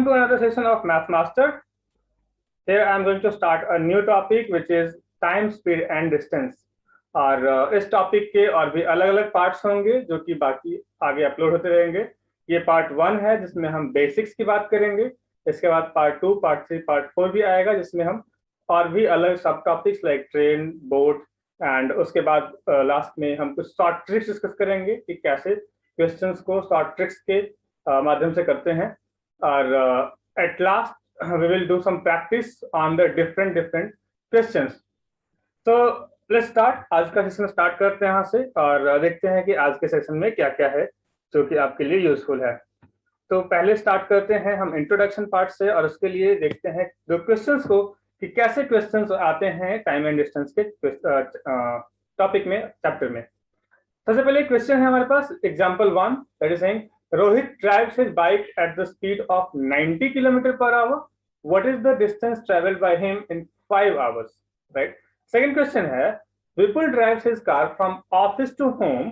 Welcome to another session of Math Master. Here I am going to start a new topic which is time, speed and distance. और इस topic के और भी अलग अलग parts होंगे जो कि बाकी आगे अपलोड होते रहेंगे. ये पार्ट 1 है जिसमें हम बेसिक्स की बात करेंगे. इसके बाद पार्ट 2, पार्ट 3, पार्ट 4 भी आएगा जिसमें हम और भी अलग सब topics like train, boat and उसके बाद लास्ट में हम कुछ शॉर्ट ट्रिक्स डिस्कस करेंगे कि कैसे क्वेश्चंस को शॉर्ट ट्रिक्स के माध्यम से करते हैं. और at last we will do some practice on the different questions. So let's start. आज का सेशन स्टार्ट करते हैं यहाँ से और देखते हैं कि आज के सेशन में क्या क्या है जो कि आपके लिए यूजफुल है. तो पहले स्टार्ट करते हैं हम इंट्रोडक्शन पार्ट से और उसके लिए देखते हैं दो क्वेश्चंस को कि कैसे क्वेश्चंस आते हैं टाइम एंड डिस्टेंस के टॉपिक में, चैप्टर में. सबसे पहले क्वेश्चन है हमारे पास example 1 that is saying Rohit drives his bike at the speed of 90 km per hour. What is the distance traveled by him in 5 hours? Right. Second question है Vipul drives his car from office to home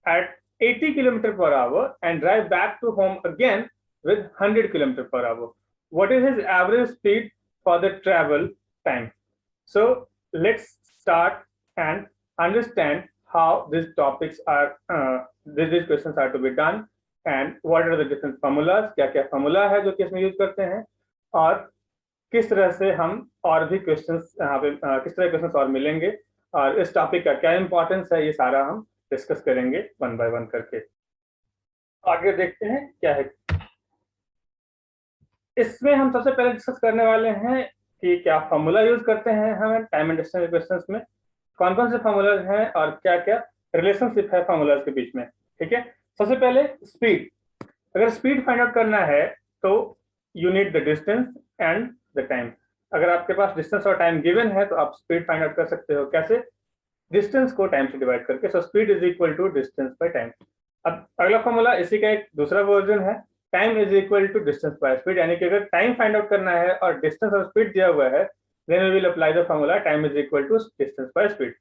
at 80 km per hour and drive back to home again with 100 km per hour. What is his average speed for the travel time? So let's start and understand how these topics are, these questions are to be done. And what are the different formulas, क्या क्या formula है जो कि इसमें use करते हैं और किस तरह से हम और भी क्वेश्चंस यहाँ पे किस तरह क्वेश्चंस और मिलेंगे और इस टॉपिक का क्या इंपॉर्टेंस है, ये सारा हम डिस्कस करेंगे वन बाय वन करके. आगे देखते हैं क्या है. इसमें हम सबसे पहले डिस्कस करने वाले हैं कि क्या फॉर्मूला यूज करते हैं हम टाइम एंड डिस्टेंस क्वेश्चंस में, कौन कौन से फॉर्मूलाज हैं और क्या क्या रिलेशनशिप है फॉर्मूलाज के बीच में. ठीक है. सबसे पहले स्पीड. अगर स्पीड फाइंड आउट करना है तो you need the distance and the time. अगर आपके पास डिस्टेंस और टाइम गिवन है तो आप स्पीड फाइंड आउट कर सकते हो. कैसे? डिस्टेंस को टाइम से डिवाइड करके. So speed is equal to distance by time. अब अगला फॉर्मूला इसी का एक दूसरा वर्जन है, time is equal to distance by speed. यानी कि अगर टाइम फाइंड आउट करना है और डिस्टेंस और स्पीड दिया हुआ है then we will apply the formula time is equal to distance by speed.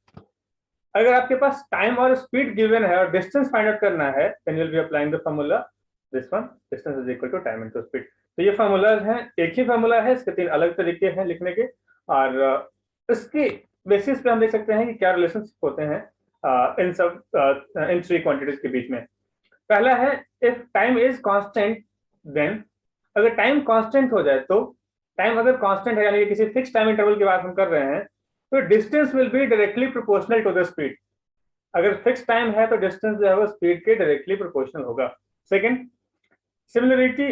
अगर आपके पास टाइम और स्पीड गिवन है और डिस्टेंस फाइंड आउट करना है then will be applying the formula this one, distance is equal to time into speed. तो ये फॉर्मूलाज हैं, एक ही फॉर्मूला है, इसके 3 अलग तरीके हैं लिखने के और इसके बेसिस पे हम देख सकते हैं कि क्या रिलेशनशिप होते हैं इन सब इन 3 क्वांटिटीज के बीच में. पहला है if time is constant then, अगर टाइम कांस्टेंट हो जाए तो टाइम अगर कांस्टेंट है यानी कि किसी फिक्स टाइम इंटरवल की बात हम कर रहे हैं तो distance will be directly proportional to the speed. अगर फिक्स टाइम है तो डिस्टेंस जो है वो स्पीड के डायरेक्टली प्रोपोर्शनल होगा. Second, similarity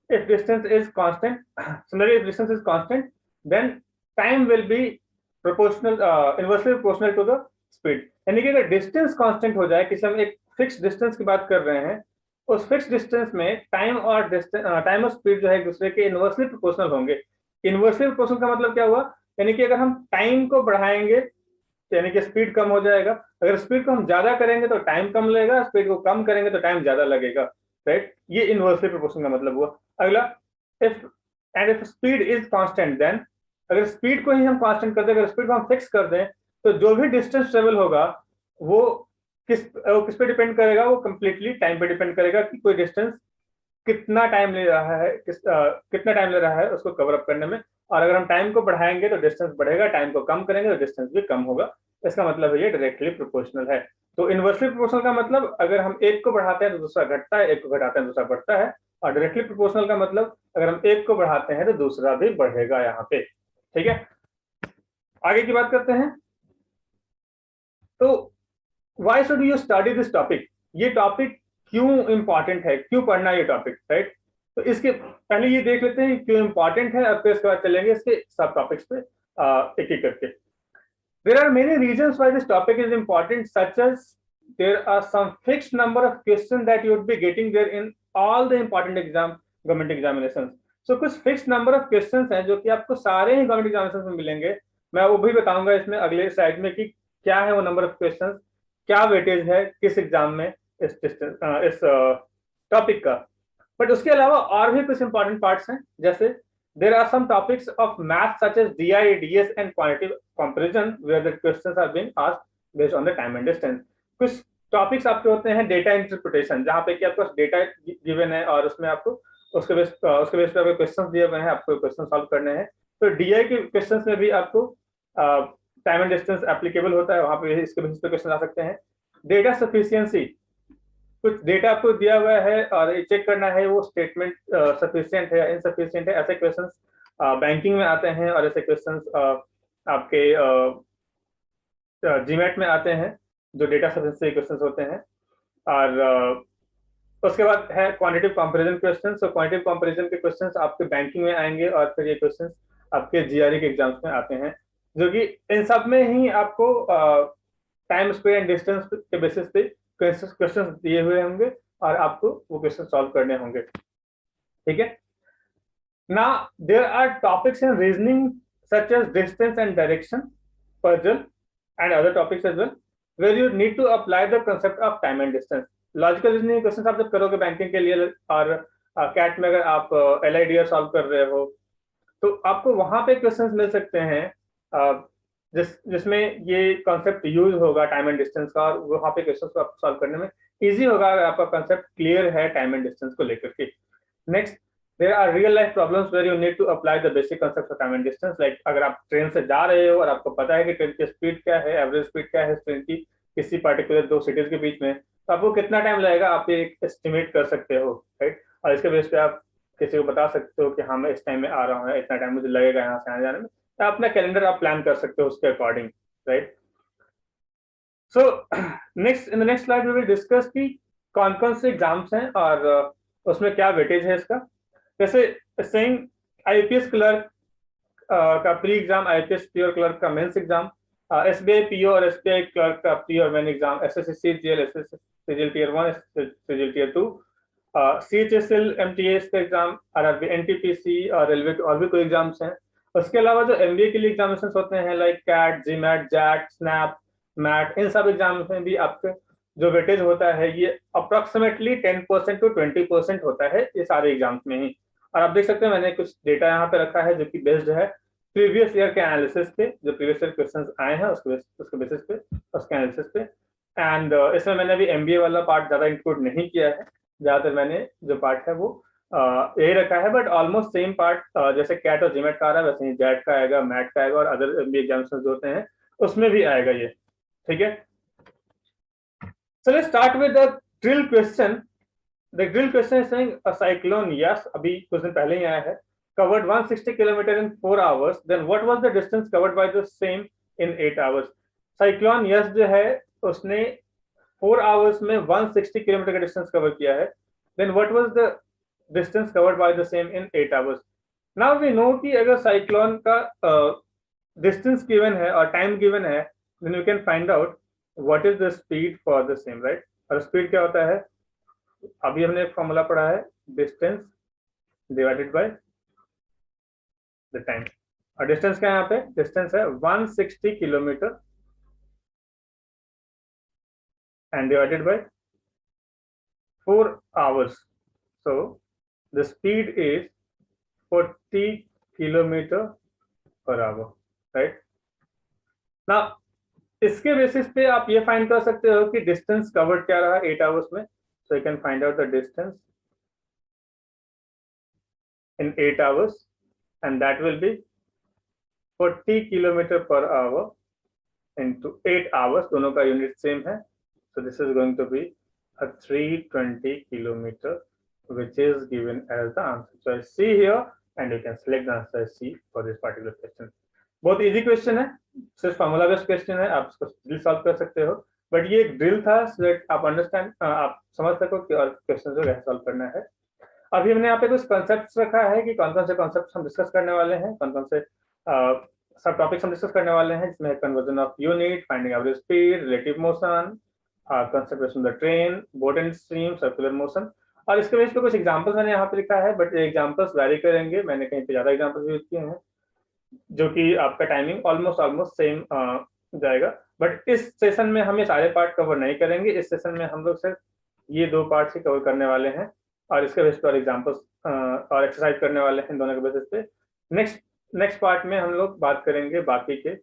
if distance is constant, similarly if distance is constant then time will be proportional inversely proportional to the speed. यानी कि अगर डिस्टेंस कांस्टेंट हो जाए, किसी हम एक फिक्स डिस्टेंस की बात कर रहे हैं, उस फिक्स डिस्टेंस में टाइम और टाइम और स्पीड जो है एक दूसरे के इनवर्सली प्रोपोर्शनल होंगे. इनवर्सली प्रोपोर्शनल का मतलब क्या हुआ, यानी कि अगर हम टाइम को बढ़ाएंगे यानी कि स्पीड कम हो जाएगा. अगर स्पीड को हम ज्यादा करेंगे तो टाइम कम लगेगा, स्पीड को कम करेंगे तो टाइम ज्यादा लगेगा. राइट. ये इनवर्सली प्रोपोर्शनल का मतलब हुआ. अगला if speed is constant then, अगर स्पीड को ही हम कांस्टेंट कर दें, अगर स्पीड को हम फिक्स कर दें तो जो भी डिस्टेंस ट्रेवल होगा वो किस पे डिपेंड करेगा, वो कंप्लीटली टाइम पे डिपेंड करेगा कि कोई डिस्टेंस कितना टाइम ले रहा है, कितना टाइम ले रहा है उसको कवर अप करने में. और अगर हम टाइम को बढ़ाएंगे तो डिस्टेंस बढ़ेगा, टाइम को कम करेंगे तो डिस्टेंस भी कम होगा. इसका मतलब है ये डायरेक्टली प्रोपोर्शनल है. तो इनवर्सली प्रोपोर्शनल का मतलब अगर हम एक को बढ़ाते हैं तो दूसरा घटता है, एक को घटाते हैं दूसरा बढ़ता है. और डायरेक्टली प्रोपोर्शनल का मतलब अगर हम एक को बढ़ाते हैं तो दूसरा भी बढ़ेगा यहाँ पे. ठीक है. आगे की बात करते हैं. तो why should you study this topic, ये टॉपिक क्यों इंपॉर्टेंट है, क्यों पढ़ना ये टॉपिक. राइट. तो इसके पहले ये देख लेते हैं क्यों इंपॉर्टेंट है और फिर इसके बाद चलेंगे इसके सब टॉपिक्स पे एक एक करके. There are many reasons why this topic is important, such as there are some fixed number of questions that you would be getting there in all the important government examinations. So कुछ fixed number of questions हैं जो कि आपको सारे ही government examinations में मिलेंगे. मैं वो भी बताऊंगा इसमें अगले स्लाइड में कि क्या है वो नंबर ऑफ क्वेश्चंस, क्या वेटेज है किस एग्जाम में इस टॉपिक का. बट उसके अलावा और भी कुछ इंपॉर्टेंट पार्ट्स हैं, जैसे there are some topics of math such as DI, DS and quantitative comparison where the questions are being asked based on the time and distance. कुछ टॉपिक्स आपके होते हैं डेटा इंटरप्रिटेशन, जहाँ पे कि आपको डेटा गिवन है और उसमें आपको उसके बेस पे आपको क्वेश्चन दिए हुए हैं, आपको क्वेश्चन सॉल्व करने हैं। तो डीआई के क्वेश्चन में भी आपको टाइम एंड डिस्टेंस एप्लीकेबल होता है, वहां पे इसके बेसिस पे क्वेश्चन आ सकते हैं। डेटा सफिशियंसी, कुछ डेटा आपको दिया हुआ है और चेक करना है वो स्टेटमेंट सफिशिएंट है या इनसफिशिएंट है, ऐसे क्वेश्चंस बैंकिंग में आते हैं और ऐसे क्वेश्चंस आपके जीमेट में आते हैं, जो डेटा सफिशिएंसी क्वेश्चंस होते हैं। और उसके बाद है क्वांटिटिव कंपैरिजन क्वेश्चन। सो क्वांटिटिव कंपैरिजन के क्वेश्चंस आपके बैंकिंग में आएंगे और फिर ये क्वेश्चंस आपके जीआरई के एग्जाम्स में आते हैं, जो कि इन सब में ही आपको टाइम स्क्वायर एंड डिस्टेंस के बेसिस पे क्वेश्चंस दिए हुए होंगे और आपको वो क्वेश्चन सॉल्व करने होंगे। ठीक है। Now there are topics in reasoning such as distance and direction, puzzle, and other topics as well, where you need to apply the concept of time and distance. Logical reasoning question आप जब करोगे banking के लिए और cat में अगर आप LIDR solve कर रहे हो तो आपको वहां पे क्वेश्चंस मिल सकते हैं जिसमें ये कॉन्सेप्ट यूज होगा टाइम एंड डिस्टेंस का, और वहां पे क्वेश्चंस को आप सॉल्व करने में इजी होगा अगर आपका कॉन्सेप्ट क्लियर है टाइम एंड डिस्टेंस को लेकर के। Next, there are real life problems where you need to apply the basic concepts of time and distance, like अगर आप ट्रेन से जा रहे हो और आपको पता है कि ट्रेन की स्पीड क्या है, एवरेज स्पीड क्या है ट्रेन की किसी पर्टिकुलर दो सिटीज के बीच में, तो आपको कितना टाइम लगेगा आप एक एस्टिमेट कर सकते हो, राइट। और इसके बेस पे आप किसी को बता सकते हो कि हाँ मैं इस टाइम में आ रहा हूँ, इतना टाइम मुझे लगेगा यहाँ से आने जाने में, तो अपना कैलेंडर आप प्लान कर सकते हो उसके according, right. So next, in the next slide we will discuss कि कौन कौन से एग्जाम्स हैं और उसमें क्या वेटेज है इसका। जैसे सेइंग आईपीएस क्लर्क का pre exam, IPS pure clerk का मेंस एग्जाम, एसबीआई पीओ और एसबीआई क्लर्क का प्री और main exam, SSC CGL, SSC CGL tier 1, CGL tier 2, CHSL MTS का एग्जाम, आरआरबी एनटीपीसी और रेलवे के और भी कोई एग्जाम्स हैं। उसके अलावा जो एमबीए के लिए एग्जामिनेशन होते हैं like CAT, GMAT, XAT, SNAP, MAT, इन सब एग्जाम्स में भी आपके जो वेटेज होता है ये अप्रोक्सीमेटली 10% to 20% होता है ये सारे एग्जाम्स में ही। और आप देख सकते हैं मैंने कुछ डेटा यहाँ पे रखा है जो कि बेस्ड है प्रीवियस ईयर के एनालिसिस पे, जो प्रीवियस ईयर क्वेश्चंस आए हैं उसके बेसिस पे, उसके एनालिसिस पे। एंड इसमें मैंने अभी एमबीए वाला पार्ट ज्यादा इंक्लूड नहीं किया है, ज्यादातर मैंने जो पार्ट है वो यही रखा है, बट ऑलमोस्ट सेम पार्ट जैसे कैट और जीमेट का आ रहा है वैसे ही जैट का आएगा, मैट का आएगा और अदर एमबीए एग्जामिनेशन जो होते हैं उसमें भी आएगा ये। ठीक है। So let's start with the drill question. The drill question is saying a cyclone, yes, अभी कुछ दिन पहले ही आया है, covered 160 km in 4 hours. Then what was the distance covered by the same in 8 hours? Cyclone yes जो है उसने 4 hours में 160 km का डिस्टेंस कवर किया है. Then what was the distance covered by the same in 8 hours? Now we know कि अगर cyclone का डिस्टेंस गिवन है और टाइम गिवन है, then we can find out what is the speed for the same, right? और speed क्या होता है, अभी हमने एक फॉर्मूला पढ़ा है, distance divided by the time. और डिस्टेंस क्या है यहाँ पे, डिस्टेंस है 160 kilometre and divided by 4 hours, so the speed is 40 kilometer per hour, right? Now इसके बेसिस पे आप ये फाइंड कर सकते हो कि डिस्टेंस कवर्ड क्या रहा 8 आवर्स में, so you can find out the distance in 8 hours and that will be 40 kilometre per hour into 8 hours, दोनों का यूनिट सेम है, so this is going to be 320 kilometre which is given as the answer. So C here and you can select the answer C for this particular question. बहुत easy question है, सिर्फ formula based question है, आप इसको drill solve कर सकते हो, but ये एक ड्रिल था सो दैट आप अंडरस्टैंड, आप समझ सको कि और क्वेश्चन जो है सॉल्व करना है। अभी हमने यहाँ पे कुछ कॉन्सेप्ट्स रखा है कि कौन कौन से कॉन्सेप्ट्स हम डिस्कस करने वाले हैं, कौन कौन से सब टॉपिक्स हम डिस्कस करने वाले हैं, जिसमें conversion of unit, finding average speed, relative motion, concept of the train, boat and stream, circular motion. और इसके बेस पे कुछ एग्जांपल्स मैंने यहाँ पे लिखा है, बट ये एग्जांपल्स वैरी करेंगे, मैंने कहीं पे ज्यादा एग्जांपल्स यूज किए हैं, जो कि आपका टाइमिंग ऑलमोस्ट सेम जाएगा। बट इस सेशन में हम ये सारे पार्ट कवर नहीं करेंगे, इस सेशन में हम लोग सिर्फ ये 2 पार्ट्स ही कवर करने वाले हैं और इसके बेस पर एग्जांपल्स और एक्सरसाइज करने वाले हैं दोनों के बेसिस पे। नेक्स्ट पार्ट में हम लोग बात करेंगे बाकी के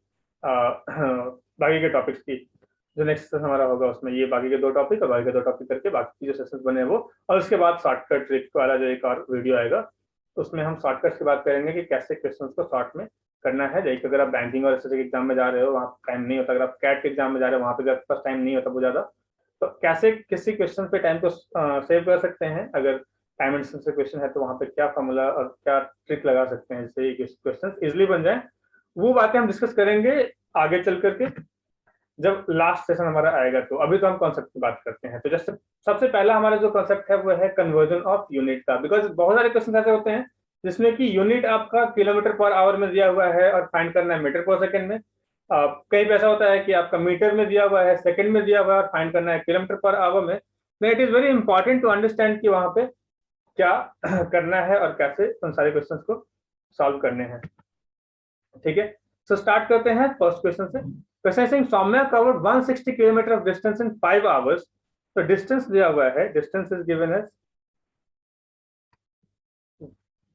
टॉपिक्स की। जो नेक्स्ट सेशन हमारा होगा उसमें ये बाकी के 2 टॉपिक और बाकी के 2 टॉपिक करके बाकी जो सेशंस बने हैं वो, और उसके बाद शॉर्टकट ट्रिक वाला जो एक और वीडियो आएगा उसमें हम शॉर्टकट की बात करेंगे कि कैसे क्वेश्चंस को शॉर्ट में करना है। जैसे अगर आप बैंकिंग और एसएससी के एग्जाम में जा रहे हो वहाँ टाइम नहीं होता, अगर आप कैट के एग्जाम में जा रहे हो वहाँ पे आपके पास टाइम नहीं होता बहुत ज्यादा, तो कैसे किसी क्वेश्चन पे टाइम को सेव कर सकते हैं। अगर टाइम एंड से क्वेश्चन है तो वहाँ पे क्या फॉर्मूला और क्या ट्रिक लगा सकते हैं जिससे ये क्वेश्चन इजिली बन जाए, वो बातें हम डिस्कस करेंगे आगे चल करके जब लास्ट सेशन हमारा आएगा। तो अभी तो हम कॉन्सेप्ट की बात करते हैं। तो जैसे सबसे पहला हमारा जो कॉन्सेप्ट है वो है कन्वर्जन ऑफ यूनिट का, बिकॉज बहुत सारे क्वेश्चन ऐसे होते हैं जिसमें कि यूनिट आपका किलोमीटर पर आवर में दिया हुआ है और फाइंड करना है मीटर पर सेकंड में। कहीं पे ऐसा होता है कि आपका मीटर में दिया हुआ है, सेकंड में दिया हुआ है और फाइंड करना है किलोमीटर पर आवर में। It is very important to understand कि वहां पे क्या करना है और कैसे उन सारे क्वेश्चंस को सॉल्व करने हैं। ठीक है, सो स्टार्ट करते हैं फर्स्ट क्वेश्चन से। Question Singh Saumya covered 160 kilometre of distance in 5 hours. तो डिस्टेंस दिया हुआ है, distance is given as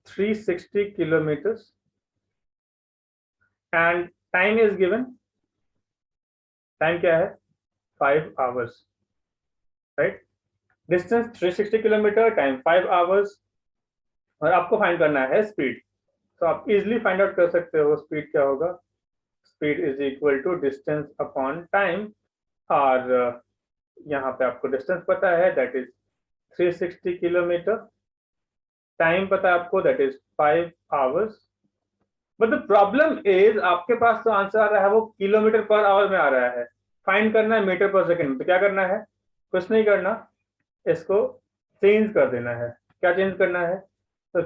360 kilometers and time is given, time क्या है 5 hours, right. Distance 360 kilometre, time 5 hours और आपको फाइंड करना है स्पीड। तो आप इजिली फाइंड आउट कर सकते हो स्पीड क्या होगा। Speed is equal to distance upon time, और यहाँ पे आपको डिस्टेंस पता है दैट इज 360 किलोमीटर, टाइम पता है आपको that is 5 hours। But the problem is आपके पास तो आंसर आ रहा है वो किलोमीटर पर आवर में आ रहा है, फाइंड करना है मीटर पर सेकंड में। तो क्या करना है, कुछ नहीं करना, इसको चेंज कर देना है। क्या चेंज करना है, तो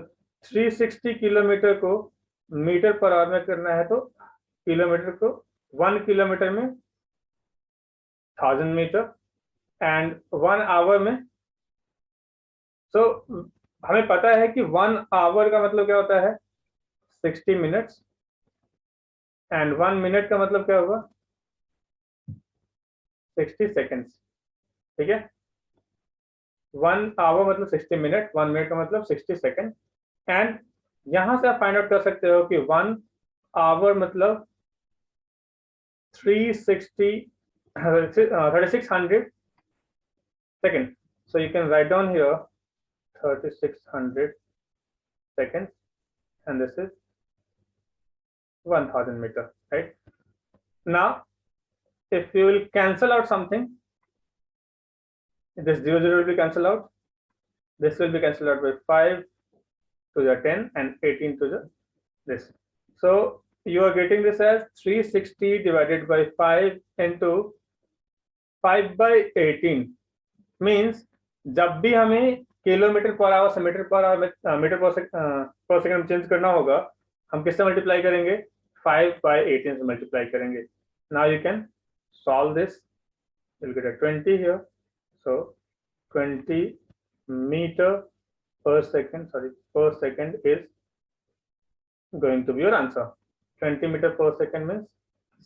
360 किलोमीटर को मीटर पर आवर में करना है, तो किलोमीटर को 1 किलोमीटर में 1000 मीटर एंड 1 आवर में। तो हमें पता है कि 1 आवर का मतलब क्या होता है 60 मिनट्स एंड 1 मिनट का मतलब क्या होगा 60 सेकेंड्स। ठीक है, 1 आवर मतलब 60 मिनट, 1 मिनट का मतलब 60 सेकेंड। एंड यहां से आप फाइंड आउट कर सकते हो कि 1 आवर मतलब 3600 seconds. So you can write down here 3600 seconds and this is 1000 meter, right? Now if you will cancel out something, this 0 will be cancelled out, this will be cancelled out by 5 to the 10 and 18 to the this. So you are getting this as 360 divided by 5 into 5 by 18 means जब भी हमें kilometre per our से metre पर hour में metre पर second में change करना होगा, हम किससे मल्टीप्लाई करेंगे 5 by 18 से मल्टीप्लाई करेंगे। Now you can solve this, you'll get a 20 here, so 20 meter per second is going to be your answer. 20 meter per second means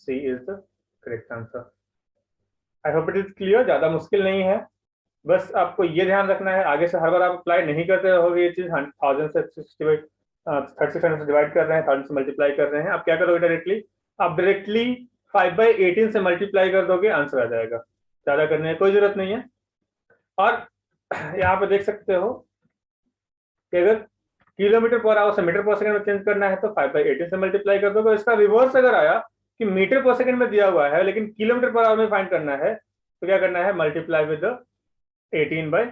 C is the correct answer. I hope it is clear, ज्यादा मुश्किल नहीं है, बस आपको ये ध्यान रखना है आगे से हर बार आप अप्लाई नहीं करते रहोगे ये चीज। 1000 से 3600 से डिवाइड कर रहे हैं, 1000 से मल्टीप्लाई कर रहे हैं, आप क्या करोगे डायरेक्टली, आप डायरेक्टली 5 by 18 से मल्टीप्लाई कर दोगे, आंसर आ जाएगा, ज्यादा करने की कोई जरूरत नहीं है। और यहाँ पे देख सकते हो कि अगर किलोमीटर पर आवर से मीटर पर सेकंड में चेंज करना है तो 5 by 18 से मल्टीप्लाई कर दोगे। इसका रिवर्स अगर आया कि मीटर पर सेकंड में दिया हुआ है लेकिन किलोमीटर पर आवर में फाइंड करना है, तो क्या करना है मल्टीप्लाई विद 18 by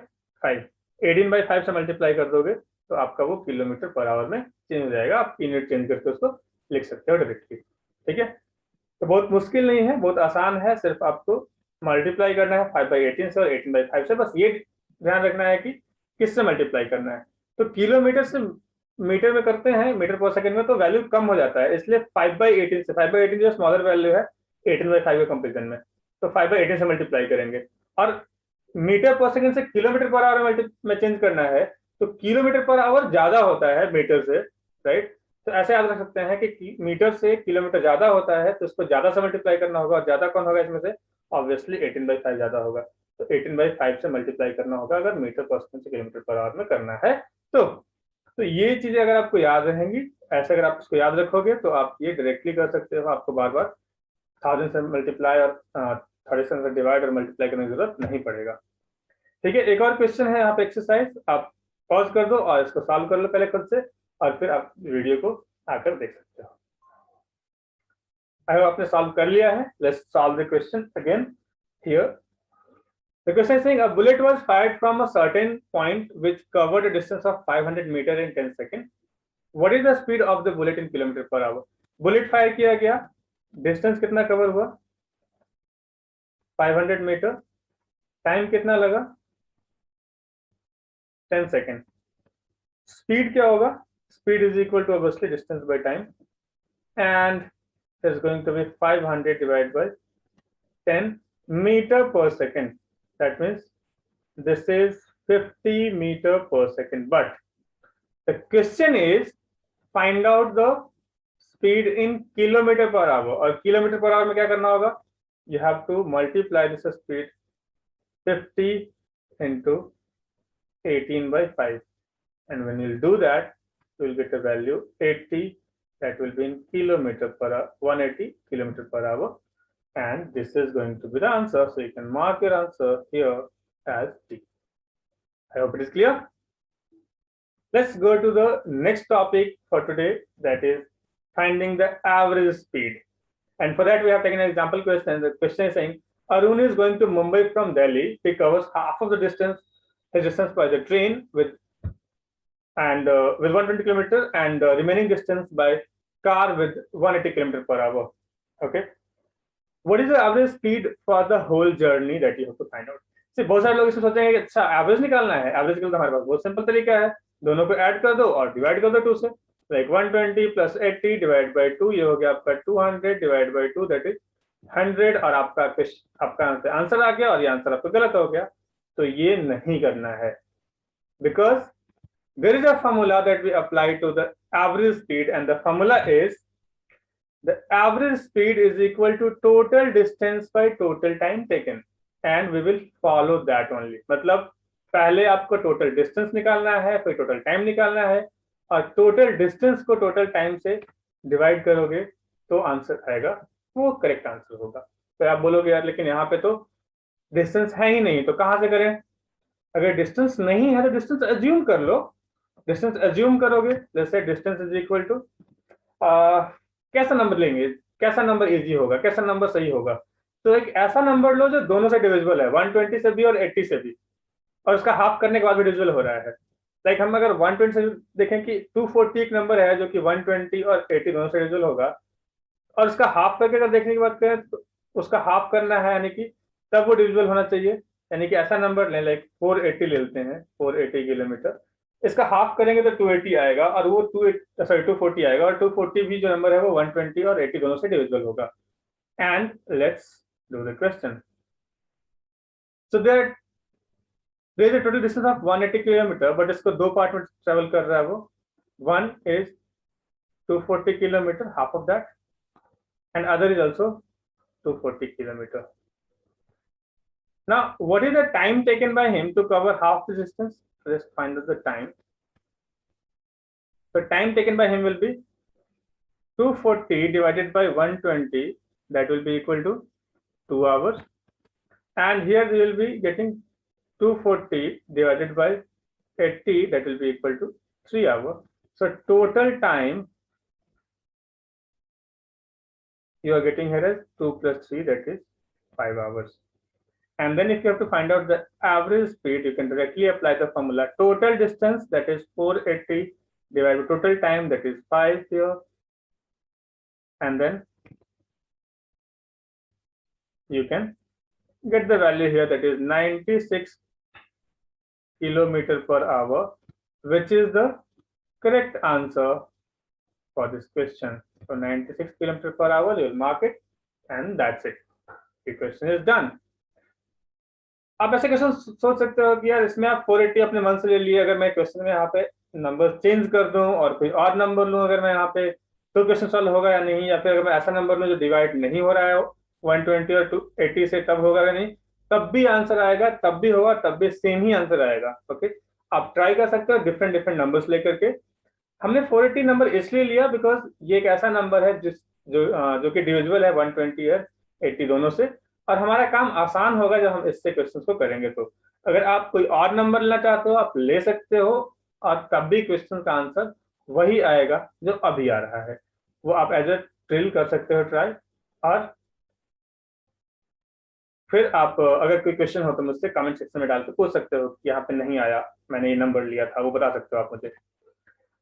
5, 18 by 5 से मल्टीप्लाई कर दोगे तो आपका वो किलोमीटर पर आवर में चेंज हो जाएगा। आप यूनिट चेंज करके उसको लिख सकते हो डायरेक्टली। ठीक है, तो बहुत मुश्किल नहीं है, बहुत आसान है, सिर्फ आपको मल्टीप्लाई करना है 5 by 18 से और 18 by 5 से। बस ये ध्यान रखना है कि किससे मल्टीप्लाई करना है। तो किलोमीटर से मीटर में करते हैं मीटर पर सेकंड में तो वैल्यू कम हो जाता है, इसलिए 5 by 18 से, 5 by 18 जो स्मॉलर वैल्यू है 18 by 5 के कंपेरिजन में, तो 5 by 18 से मल्टीप्लाई करेंगे। और मीटर पर सेकंड से किलोमीटर पर आवर में चेंज करना है तो किलोमीटर पर आवर ज्यादा होता है मीटर से, राइट। तो ऐसे याद रख सकते हैं कि मीटर से किलोमीटर ज्यादा होता है तो इसको ज्यादा से मल्टीप्लाई करना होगा, और ज्यादा कौन होगा इसमें से, ऑब्वियसली 18 by 5 ज्यादा होगा, तो 18 by 5 से मल्टीप्लाई करना होगा अगर मीटर पर सेकंड से किलोमीटर पर आवर में करना है। तो ये चीजें अगर आपको याद रहेंगी, ऐसे अगर आप इसको याद रखोगे तो आप ये डायरेक्टली कर सकते हो। आपको बार बार 1000 से मल्टीप्लाई और थर्ड से डिवाइड और मल्टीप्लाई करने की जरूरत नहीं पड़ेगा। ठीक है, एक और क्वेश्चन है यहाँ पे एक्सरसाइज, आप पॉज कर दो और इसको सॉल्व कर लो पहले खुद से, और फिर आप वीडियो को आकर देख सकते हो। आई होप आपने सॉल्व कर लिया है। Let's solve the question again here. The question is saying a bullet was fired from a certain point which covered a distance of 500 meter in 10 seconds. What is the speed of the bullet in kilometer per hour? Bullet fire किया गया, distance कितना cover हुआ 500 metre, time कितना लगा 10 second. Speed क्या होगा, speed is equal to obviously distance by time, and is going to be 500 divide by 10 metre per second. That means this is 50 meter per second. But the question is find out the speed in kilometer per hour. और kilometer per hour में क्या करना होगा, you have to multiply this speed 50 into 18 by 5, and when you do that you will get a value 80, that will be in kilometer per hour, 180 kilometer per hour. And this is going to be the answer, so you can mark your answer here as D. I hope it is clear. Let's go to the next topic for today, that is finding the average speed. And for that we have taken an example question. The question is saying Arun is going to Mumbai from Delhi. He covers half of the distance, his distance by the train with 120 km, and remaining distance by car with 180 km per hour. Okay. What is the average speed for the whole journey that you have to find out? सिर्फ बहुत सारे लोग इसमें सोचेंगे कि अच्छा average निकालना है, एवरेज निकालना हमारे पास बहुत सिंपल तरीका है, दोनों को ऐड कर दो और डिवाइड कर दो 2 से, लाइक 120 प्लस 80 डिवाइड बाय 2, ये हो गया आपका 200 डिवाइड बाय 2, दैट इज 100, और आपका आंसर आ गया, और ये आंसर आपका गलत हो गया। तो ये नहीं करना है, because there is a formula that we apply to the average speed, and the formula is the average speed is equal to total distance by total time taken, and we will follow that only. मतलब पहले आपको total distance निकालना है, फिर total time निकालना है, और total distance को टोटल टाइम से डिवाइड करोगे तो आंसर आएगा, वो करेक्ट आंसर होगा। तो आप बोलोगे यार लेकिन यहाँ पे तो डिस्टेंस है ही नहीं, तो कहाँ से करें? अगर डिस्टेंस नहीं है तो डिस्टेंस अज्यूम कर लो। डिस्टेंस अज्यूम करोगे, जैसे डिस्टेंस इज इक्वल टू, कैसा नंबर लेंगे, कैसा नंबर इजी होगा, कैसा नंबर सही होगा? तो एक ऐसा नंबर लो जो दोनों से डिविजिबल है, 120 से भी और 80 से भी, और उसका हाफ करने के बाद भी डिविजिबल हो रहा है। लाइक हम अगर 120 से देखें कि 240 एक नंबर है जो कि 120 और 80 दोनों से डिविजिबल होगा, और उसका हाफ करके अगर देखने की बात करें तो उसका हाफ करना है, यानी कि तब वो डिविजिबल होना चाहिए। यानी कि ऐसा नंबर लें, लाइक 480 ले लेते हैं, 480 किलोमीटर, इसका हाफ करेंगे तो 280 आएगा, और वो 240 आएगा, और 240 भी जो नंबर है वो 120 और 80 दोनों से डिविजिबल होगा। And let's do the question. So there is a total distance of 180 kilometre, but इसको दो पार्ट में ट्रेवल कर रहा है वो। One is 240 kilometer, half of that, and other is also 240 kilometer. Now, what is the time taken by him to cover half the distance? Let's find out the time. The time taken by him will be 240 divided by 120, that will be equal to 2 hours. And here we will be getting 240 divided by 80, that will be equal to 3 hours. So total time you are getting here as 2 plus 3, that is 5 hours. And then if you have to find out the average speed, you can directly apply the formula. Total distance, that is 480, divided by total time, that is 5 here, and then you can get the value here, that is 96 kilometer per hour, which is the correct answer for this question. So 96 kilometer per hour, you will mark it, and that's it. The question is done. आप ऐसे question सोच सकते हो कि यार इसमें आप 480 अपने मन से ले लिए, अगर मैं क्वेश्चन में यहाँ पे नंबर चेंज कर दूं और कोई और नंबर लूं अगर मैं यहाँ पे, तो क्वेश्चन सॉल्व होगा या नहीं? या फिर अगर मैं ऐसा नंबर लूं जो डिवाइड नहीं हो रहा है 120 और 280 से, तब होगा या नहीं? तब भी आंसर आएगा, तब भी होगा, तब भी सेम ही आंसर आएगा। ओके, आप ट्राई कर सकते हो डिफरेंट डिफरेंट नंबर्स लेकर के। हमने 480 नंबर इसलिए लिया बिकॉज ये एक ऐसा नंबर है जो कि डिविजिबल है 120 और 80 दोनों से, और हमारा काम आसान होगा जब हम इससे क्वेश्चन को करेंगे। तो अगर आप कोई और नंबर लेना चाहते हो आप ले सकते हो, और तब भी क्वेश्चन का आंसर वही आएगा जो अभी आ रहा है। वो आप एज ए ड्रिल कर सकते हो ट्राई, और फिर आप अगर कोई क्वेश्चन हो तो मुझसे कमेंट सेक्शन में डाल के पूछ सकते हो कि यहाँ पे नहीं आया, मैंने ये नंबर लिया था, वो बता सकते हो आप मुझे।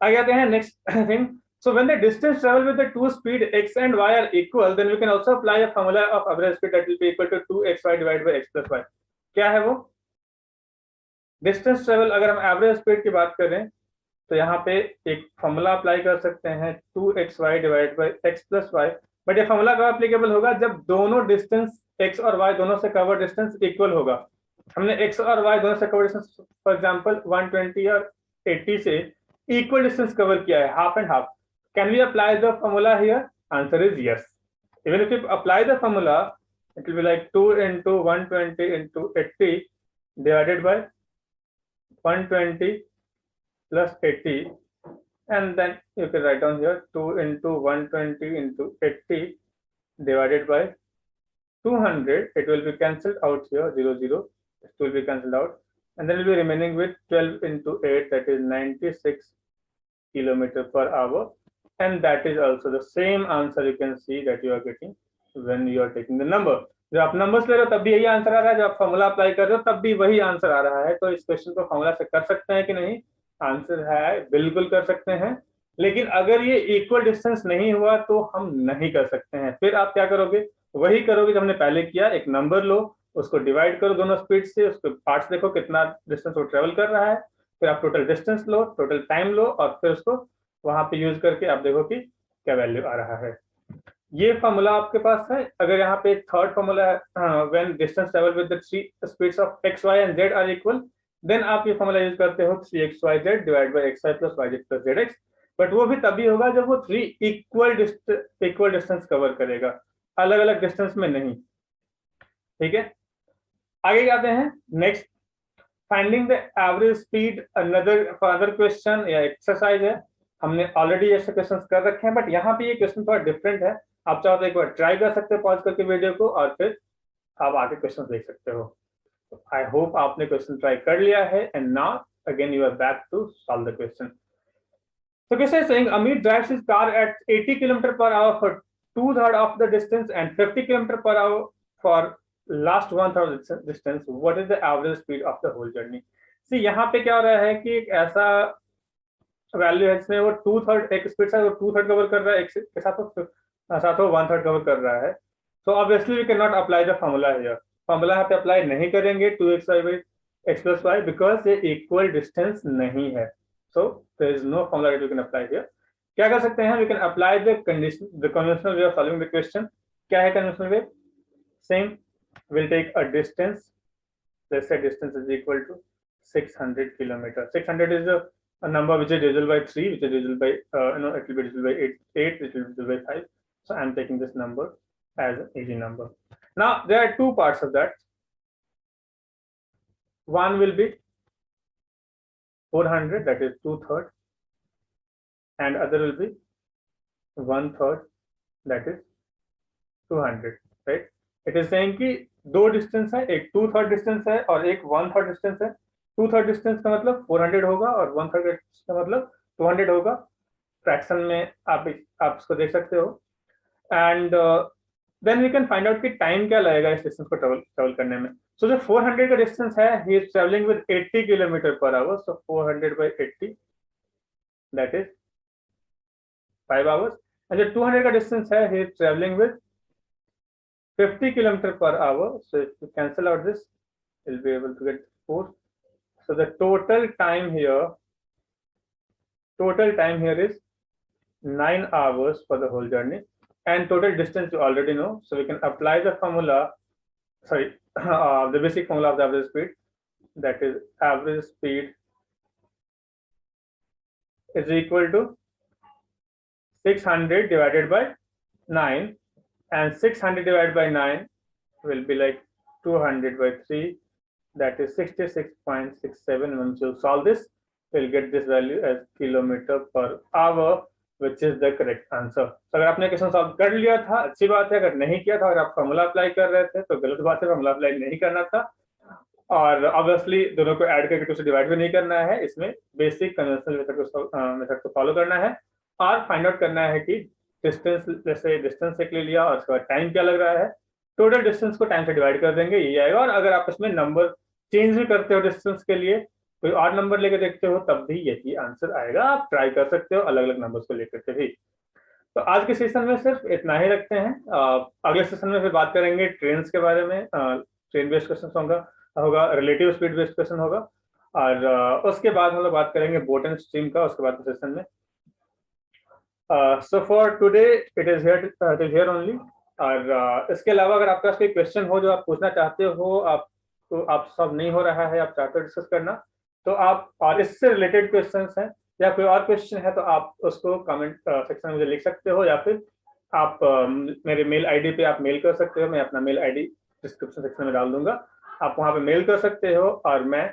आगे आते हैं next thing. So when the distance travel with the two speed x and y are equal, then we can also apply a formula of average speed that will be equal to 2xy divided by x plus y. क्या है वो distance travel? अगर हम average speed की बात करें तो यहाँ पे एक फॉर्मूला अप्लाई कर सकते हैं 2xy divide by x plus Y. But ये फॉर्मूला कब एप्लीकेबल होगा? जब दोनों डिस्टेंस x और y दोनों से कवर डिस्टेंस इक्वल होगा। हमने x और y दोनों से कवर डिस्टेंस फॉर एग्जांपल 120 और 80 से इक्वल डिस्टेंस कवर किया है, half and half. Can we apply the formula here? Answer is yes. Even if you apply the formula it will be like 2 into 120 into 80 divided by 120 plus 80, and then you can write down here 2 into 120 into 80 divided by 200. It will be cancelled out here, 0 0, it will be cancelled out, and then will be remaining with 12 into 8, that is 96 kilometer per hour. And that is also the same answer you can see that you are getting when you are taking the number. जब आप numbers ले रहे हो तब भी यही answer आ रहा है, जब आप फॉर्मूला अप्लाई कर रहे हो तब भी वही आंसर आ रहा है। तो इस क्वेश्चन को फॉर्मूला से कर सकते हैं कि नहीं? आंसर है बिल्कुल कर सकते हैं। लेकिन अगर ये इक्वल डिस्टेंस नहीं हुआ तो हम नहीं कर सकते हैं। फिर आप क्या करोगे? वही करोगे जो हमने पहले किया, एक नंबर लो, उसको डिवाइड करो दोनों स्पीड से, उसके पार्ट्स देखो कितना डिस्टेंस वो ट्रेवल कर रहा है, फिर आप टोटल डिस्टेंस लो, टोटल टाइम लो, और फिर उसको वहां पे यूज करके आप देखो कि क्या वैल्यू आ रहा है। ये फॉर्मूला आपके पास है। अगर यहाँ पे थर्ड फॉर्मूला है when distance travel with the three speeds of X Y and Z are equal, then आप ये फॉर्मूला यूज करते हो 3xyz divide by xy plus yz plus zx। बट वो भी तभी होगा जब वो थ्री इक्वल डिस्टेंस कवर करेगा, अलग अलग डिस्टेंस में नहीं। ठीक है, आगे जाते हैं next. Finding the average speed another question या एक्सरसाइज है। हमने ऑलरेडी ऐसे क्वेश्चन कर रखे हैं, बट यहाँ पे ये क्वेश्चन थोड़ा डिफरेंट है। आप चाहो तो एक बार ट्राई कर सकते हो पॉज करके वीडियो को, और फिर आप आगे क्वेश्चन देख सकते हो। आई होप आपने क्वेश्चन ट्राई कर लिया है, and now again you are back to solve the question. So question is saying Amit drives his car at 80 km per hour for 2/3 of the distance and 50 km per hour for last 1/3 of the distance. What is the average speed of the whole journey? See यहाँ पे क्या हो रहा है कि एक ऐसा value है जिसमें वो 2/3 एक स्पीड से वो 2/3 कवर कर रहा है, एक के साथ वो 1/3 कवर कर रहा है। तो obviously we can not apply the formula here. Formula यहाँ पे अप्लाई नहीं करेंगे 2xy by x plus y, because ये इक्वल डिस्टेंस नहीं है। So there is no formula that you can apply here. क्या कर सकते हैं? We can apply the conventional way of solving the question. क्या है conventional way? Same. We'll take a distance. Let's say distance is equal to 600 kilometer. 600 is a number which is divisible by 3, which is divisible by it will be divisible by 8, which will be divisible by 5. So I'm taking this number as an easy number. Now there are two parts of that. One will be 400, that is 2/3, and other will be 1/3, that is 200, right? It is saying कि दो distance है, एक 2/3 distance है और एक 1/3 distance है। 2/3 distance का मतलब 400 होगा और 1/3 का मतलब 200 होगा। फ्रैक्शन में आप इसको देख सकते हो। And then we can find out कि टाइम क्या लगेगा इस डिस्टेंस को ट्रेवल करने में। So जो 400 का डिस्टेंस है, he is traveling with 80 km per hour. So 400 by 80, that is 5 hours. And जो 200 का डिस्टेंस है, he is traveling with 50 km per hour. So if you cancel out this, you'll be able to get 4. So the total time here is 9 hours for the whole journey. And total distance you already know. So we can apply the formula. Sorry, the basic formula of the average speed, that is average speed is equal to 600 divided by 9, and 600 divided by 9 will be like 200 by 3, that is 66.67. Once you solve this, we'll get this value as kilometer per hour, which is the correct answer. तो अगर आपने question solve कर लिया था अच्छी बात है, अगर नहीं किया था और आप फॉर्मूला अप्लाई कर रहे थे तो गलत बात है, फॉर्मूला अप्लाई नहीं करना था। और ऑब्वियसली दोनों को ऐड करके 2 से डिवाइड भी नहीं करना है, इसमें बेसिक कन्वेंशनल मेथड को फॉलो करना है और फाइंड आउट करना है कि डिस्टेंस, जैसे डिस्टेंस एक ले लिया और उसके बाद टाइम क्या लग रहा है, टोटल डिस्टेंस को टाइम से डिवाइड कर देंगे, यही आएगा। और अगर आप इसमें नंबर चेंज भी करते हो डिस्टेंस के लिए, कोई और नंबर लेके देखते हो, तब भी यही आंसर आएगा। आप ट्राई कर सकते हो अलग अलग नंबर्स को लेकर के भी। तो आज के सेशन में सिर्फ इतना ही रखते हैं। अगले सेशन में फिर बात करेंगे ट्रेन के बारे में। ट्रेन बेस्ड क्वेश्चन होगा, रिलेटिव स्पीड बेस्ड क्वेश्चन होगा, और उसके बाद हम लोग बात करेंगे बोट एंड स्ट्रीम का उसके बाद के सेशन में। So for today it is here only. और इसके अलावा अगर आपके पास कोई क्वेश्चन हो जो आप पूछना चाहते हो, आप सब नहीं हो रहा है, आप चाहते हो डिस्कस करना, तो आप, और इससे रिलेटेड क्वेश्चंस हैं या कोई और क्वेश्चन है, तो आप उसको कमेंट सेक्शन में मुझे लिख सकते हो, या फिर आप मेरे मेल आईडी पे आप मेल कर सकते हो। मैं अपना मेल आईडी डिस्क्रिप्शन सेक्शन में डाल दूंगा, आप वहां पे मेल कर सकते हो और मैं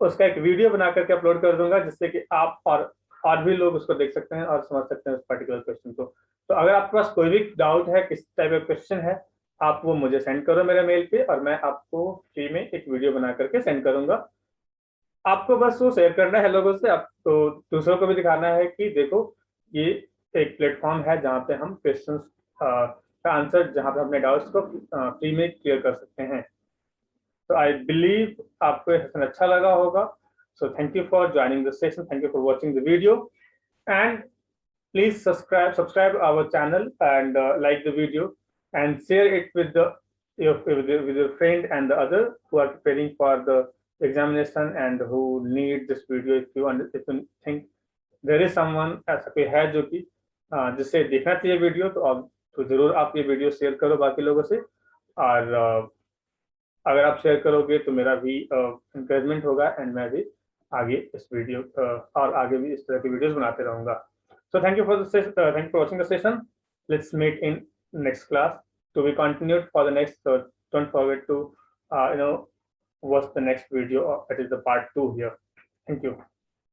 उसका एक वीडियो बना करके अपलोड कर दूंगा, जिससे कि आप और भी लोग उसको देख सकते हैं और समझ सकते हैं उस पर्टिकुलर क्वेश्चन को। तो अगर आपके पास कोई भी डाउट है, किस टाइप का क्वेश्चन है, आप वो मुझे सेंड करो मेरे मेल पे, और मैं आपको फ्री में एक वीडियो बना करके सेंड करूंगा। आपको बस वो शेयर करना है लोगों से, आपको दूसरों को भी दिखाना है कि देखो ये एक प्लेटफॉर्म है जहाँ पे हम क्वेश्चंस का आंसर, जहाँ पे अपने डाउट्स को फ्री में क्लियर कर सकते हैं। तो आई बिलीव आपको सेशन अच्छा लगा होगा। So thank you for joining the session, thank you for watching the video, and please subscribe our channel, and like the video and share it with your friend and the other who are preparing for the examination and who need this video। if you think there is someone ऐसा कोई है जो कि जिससे देखना चाहिए video, तो जरूर आप ये वीडियो शेयर करो बाकी लोगों से। और अगर आप शेयर करोगे तो मेरा भी इंकरेजमेंट होगा, एंड मैं भी आगे इस वीडियो और आगे भी इस तरह की वीडियोस बनाते रहूंगा। So thank you for thank you for watching the session. Let's meet in next class to be continued for the next. Don't forget to watch the next video. That is the part 2 here. Thank you.